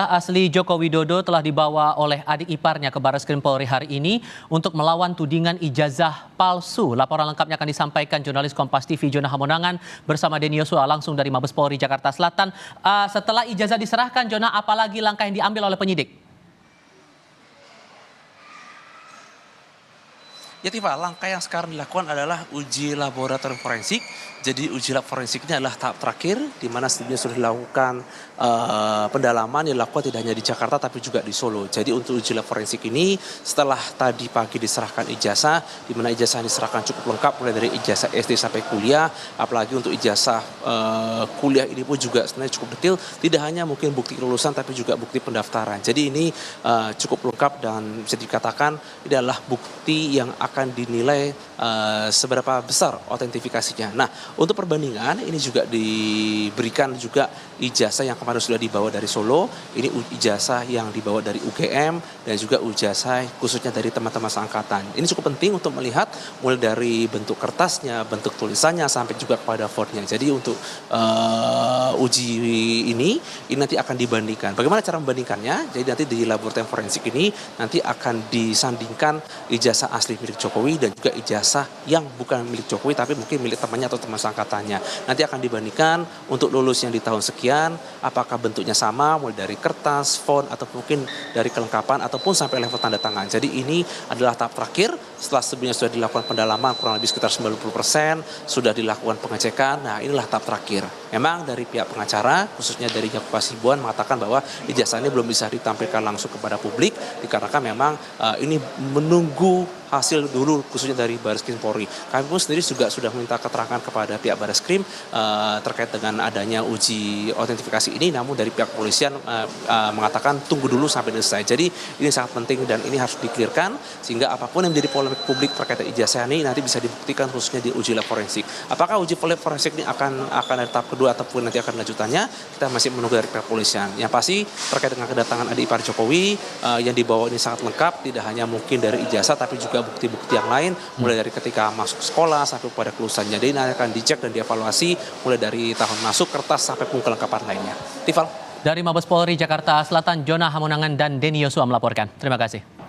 Asli Joko Widodo telah dibawa oleh adik iparnya ke Barreskrim Polri hari ini untuk melawan tudingan ijazah palsu. Laporan lengkapnya akan disampaikan jurnalis Kompas TV Jona Hamonangan bersama Denny Yosua langsung dari Mabes Polri Jakarta Selatan. Setelah ijazah diserahkan, Jona, apalagi langkah yang diambil oleh penyidik? Ya Tifa, langkah yang sekarang dilakukan adalah uji laboratorium forensik. Jadi uji lab forensik ini adalah tahap terakhir di mana sebelumnya sudah dilakukan pendalaman yang dilakukan tidak hanya di Jakarta tapi juga di Solo. Jadi untuk uji lab forensik ini setelah tadi pagi diserahkan ijazah, di mana ijazah diserahkan cukup lengkap mulai dari ijazah SD sampai kuliah, apalagi untuk ijazah kuliah ini pun juga sebenarnya cukup detail, tidak hanya mungkin bukti kelulusan tapi juga bukti pendaftaran. Jadi ini cukup lengkap dan bisa dikatakan ini adalah bukti yang akan dinilai seberapa besar otentifikasinya. Nah, untuk perbandingan ini juga diberikan juga ijazah yang kemarin sudah dibawa dari Solo, ini ijazah yang dibawa dari UGM dan juga ijazah khususnya dari teman-teman seangkatan. Ini cukup penting untuk melihat mulai dari bentuk kertasnya, bentuk tulisannya sampai juga kepada fontnya. Jadi untuk uji ini nanti akan dibandingkan. Bagaimana cara membandingkannya? Jadi nanti di laboratorium forensik ini nanti akan disandingkan ijazah asli milik Jokowi dan juga ijazah yang bukan milik Jokowi tapi mungkin milik temannya atau teman seangkatannya. Nanti akan dibandingkan untuk lulus yang di tahun sekian, apakah bentuknya sama mulai dari kertas, font, atau mungkin dari kelengkapan ataupun sampai level tanda tangan. Jadi ini adalah tahap terakhir setelah sebelumnya sudah dilakukan pendalaman kurang lebih sekitar 90%, sudah dilakukan pengecekan. Nah, inilah tahap terakhir. Memang dari pihak pengacara, khususnya dari Yakub Hasibuan mengatakan bahwa ijazah ini belum bisa ditampilkan langsung kepada publik dikarenakan memang ini menunggu hasil dulu khususnya dari Barreskrim Polri. Kami pun sendiri juga sudah minta keterangan kepada pihak Barreskrim terkait dengan adanya uji autentifikasi ini, namun dari pihak kepolisian mengatakan tunggu dulu sampai selesai. Jadi ini sangat penting dan ini harus dikelirkan sehingga apapun yang menjadi polemik publik terkait ijazah ini nanti bisa dibuktikan khususnya di uji lab forensik. Apakah uji lab forensik ini akan ada tahap kedua ataupun nanti akan lanjutannya, kita masih menunggu dari pihak kepolisian. Yang pasti terkait dengan kedatangan adik ipar Jokowi yang dibawa ini sangat lengkap, tidak hanya mungkin dari ijazah tapi juga bukti-bukti yang lain mulai dari ketika masuk sekolah sampai pada kelulusannya. Jadi ini akan dicek dan dievaluasi mulai dari tahun masuk, kertas sampai pun kelengkapan lainnya. Tifal. Dari Mabes Polri Jakarta Selatan, Jona Hamonangan dan Denny Yosua melaporkan. Terima kasih.